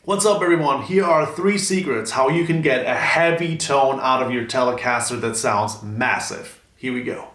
What's up everyone? Here are 3 secrets how you can get a heavy tone out of your Telecaster that sounds massive. Here we go.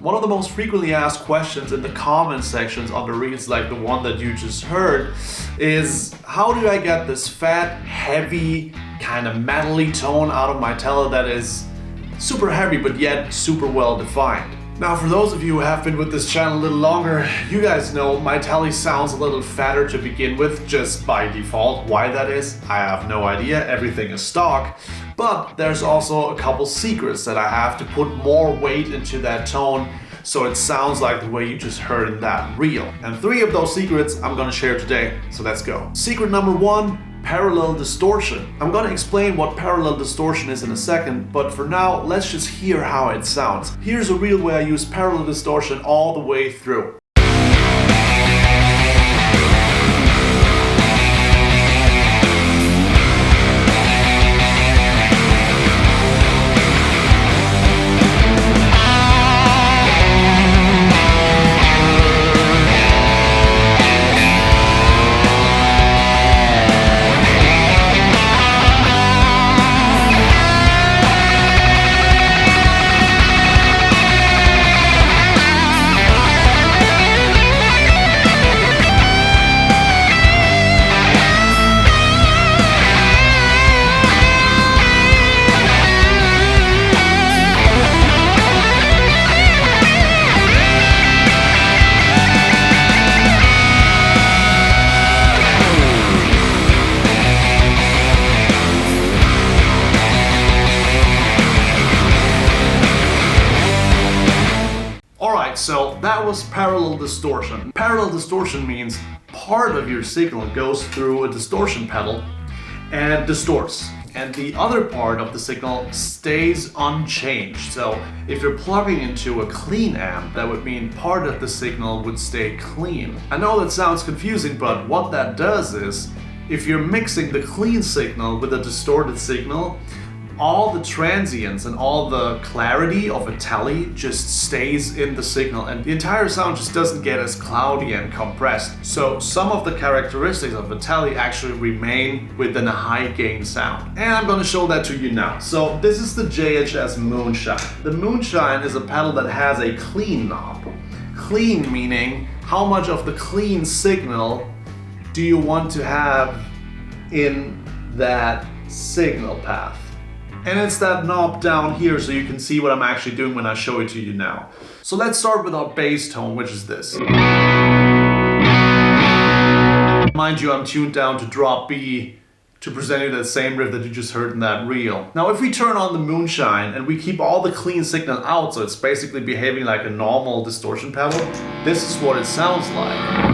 One of the most frequently asked questions in the comment sections on the reels like the one that you just heard is how do I get this fat, heavy, kind of metally tone out of my Tele that is super heavy but yet super well defined. Now for those of you who have been with this channel a little longer, you guys know my Tele sounds a little fatter to begin with just by default. Why that is, I have no idea, everything is stock. But there's also a couple secrets that I have to put more weight into that tone so it sounds like the way you just heard in that reel. And 3 of those secrets I'm gonna share today, so let's go. Secret number 1, parallel distortion. I'm gonna explain what parallel distortion is in a second, but for now, let's just hear how it sounds. Here's a reel where I use parallel distortion all the way through. So that was parallel distortion. Parallel distortion means part of your signal goes through a distortion pedal and distorts, and the other part of the signal stays unchanged. So if you're plugging into a clean amp, that would mean part of the signal would stay clean. I know that sounds confusing, but what that does is if you're mixing the clean signal with a distorted signal, all the transients and all the clarity of a Tele just stays in the signal and the entire sound just doesn't get as cloudy and compressed. So some of the characteristics of a Tele actually remain within a high gain sound. And I'm gonna show that to you now. So this is the JHS Moonshine. The Moonshine is a pedal that has a clean knob. Clean meaning how much of the clean signal do you want to have in that signal path. And it's that knob down here so you can see what I'm actually doing when I show it to you now. So let's start with our bass tone, which is this. Mind you, I'm tuned down to drop B to present you that same riff that you just heard in that reel. Now if we turn on the Moonshine and we keep all the clean signal out, so it's basically behaving like a normal distortion pedal, this is what it sounds like.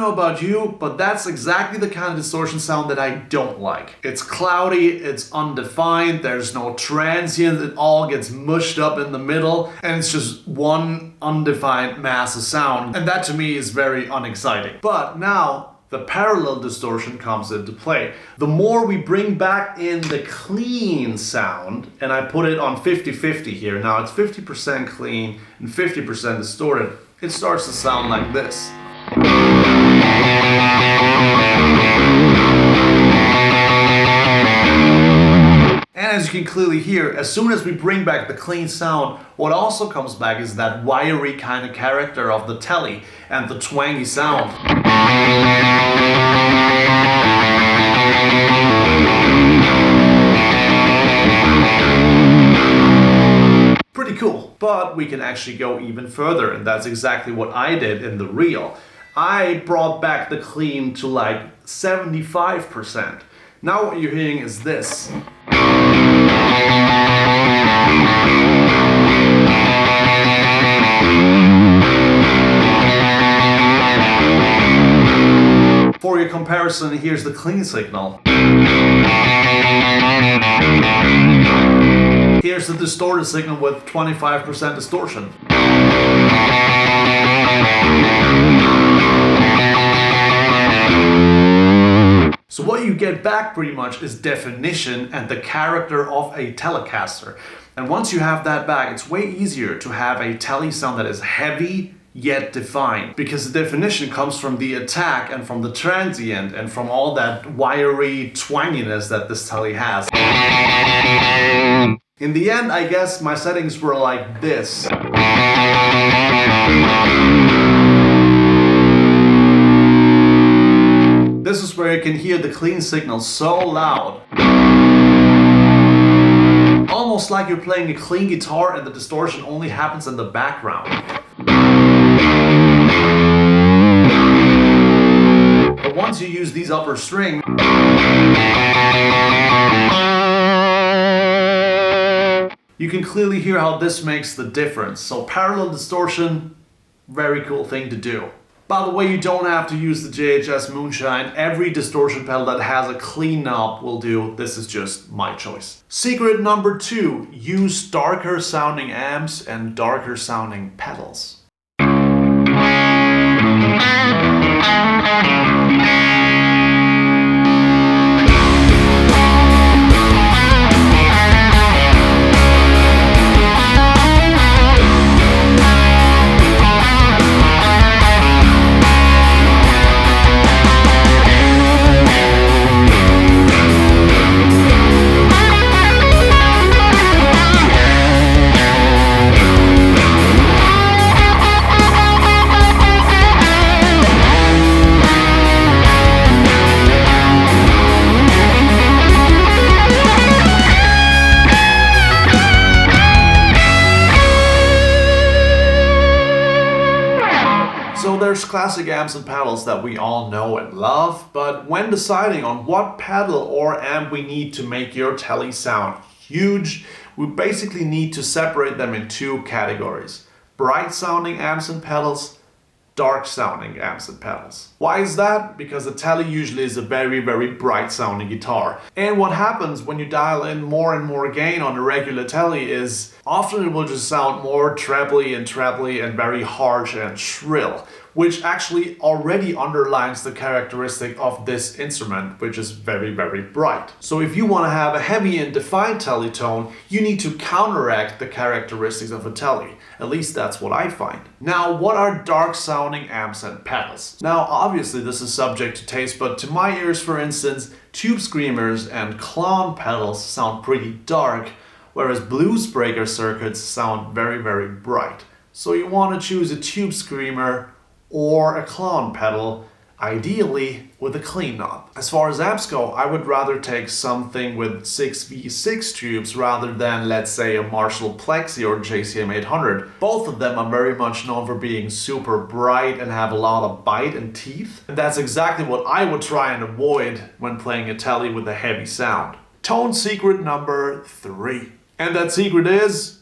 About you, but that's exactly the kind of distortion sound that I don't like. It's cloudy, it's undefined, there's no transient, it all gets mushed up in the middle, and it's just one undefined mass of sound, and that to me is very unexciting. But now the parallel distortion comes into play. The more we bring back in the clean sound, and I put it on 50-50 here, now it's 50% clean and 50% distorted, it starts to sound like this. And as you can clearly hear, as soon as we bring back the clean sound, what also comes back is that wiry kind of character of the Tele and the twangy sound. Pretty cool, but we can actually go even further, and that's exactly what I did in the reel. I brought back the clean to like 75%. Now what you're hearing is this. For your comparison, here's the clean signal. Here's the distorted signal with 25% distortion. So what you get back pretty much is definition and the character of a Telecaster. And once you have that back, it's way easier to have a Tele sound that is heavy yet defined, because the definition comes from the attack and from the transient and from all that wiry twanginess that this Tele has. In the end, I guess my settings were like this. This is where you can hear the clean signal so loud. Almost like you're playing a clean guitar and the distortion only happens in the background. But once you use these upper strings, you can clearly hear how this makes the difference. So parallel distortion, very cool thing to do. By the way, you don't have to use the JHS Moonshine. Every distortion pedal that has a clean knob will do. This is just my choice. Secret number 2, use darker sounding amps and darker sounding pedals. There's classic amps and pedals that we all know and love, but when deciding on what pedal or amp we need to make your Tele sound huge, we basically need to separate them in 2 categories. Bright sounding amps and pedals, dark sounding amps and pedals. Why is that? Because the Tele usually is a very, very bright sounding guitar. And what happens when you dial in more and more gain on a regular Tele is often it will just sound more trebly and very harsh and shrill, which actually already underlines the characteristic of this instrument, which is very, very bright. So if you want to have a heavy and defined Tele tone, you need to counteract the characteristics of a Tele. At least that's what I find. Now, what are dark sounding amps and pedals? Now, obviously this is subject to taste, but to my ears, for instance, tube screamers and clown pedals sound pretty dark, whereas blues breaker circuits sound very, very bright. So you want to choose a tube screamer or a clown pedal, ideally with a clean knob. As far as amps go, I would rather take something with 6V6 tubes rather than, let's say, a Marshall Plexi or JCM 800. Both of them are very much known for being super bright and have a lot of bite and teeth. And that's exactly what I would try and avoid when playing a Tele with a heavy sound. Tone secret number 3. And that secret is,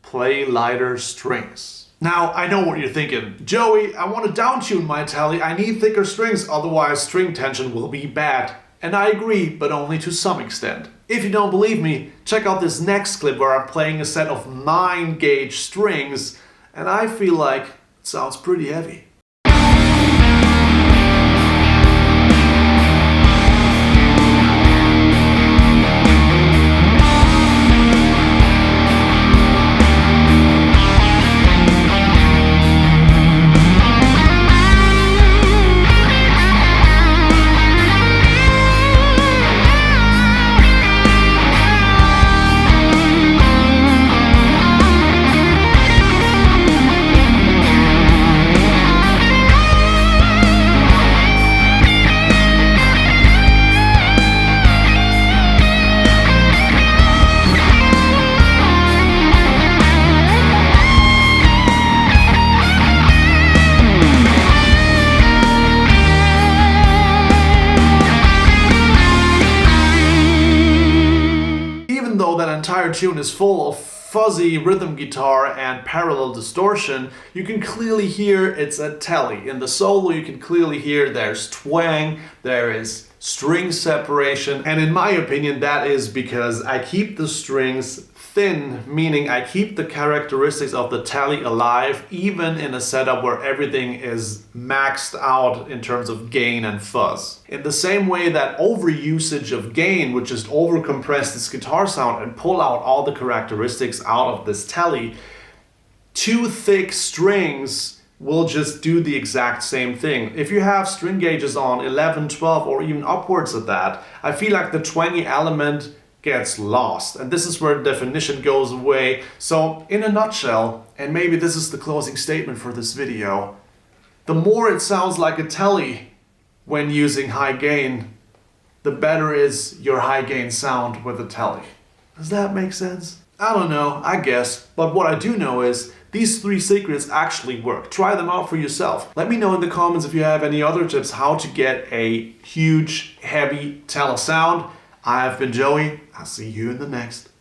play lighter strings. Now, I know what you're thinking. Joey, I want to downtune my Tele. I need thicker strings, otherwise string tension will be bad. And I agree, but only to some extent. If you don't believe me, check out this next clip where I'm playing a set of 9 gauge strings, and I feel like it sounds pretty heavy. tune is full of fuzzy rhythm guitar and parallel distortion, you can clearly hear it's a Tele. In the solo you can clearly hear there's twang, there is string separation, and in my opinion that is because I keep the strings thin, meaning I keep the characteristics of the Tele alive even in a setup where everything is maxed out in terms of gain and fuzz. In the same way that overusage of gain would just overcompress this guitar sound and pull out all the characteristics out of this Tele, too thick strings will just do the exact same thing. If you have string gauges on 11, 12 or even upwards of that, I feel like the twangy element gets lost, and this is where the definition goes away. So in a nutshell, and maybe this is the closing statement for this video, the more it sounds like a Tele when using high gain, the better is your high gain sound with a Tele. Does that make sense? I don't know, I guess, but what I do know is these 3 secrets actually work. Try them out for yourself. Let me know in the comments if you have any other tips how to get a huge, heavy Tele sound. I have been Joey. I'll see you in the next.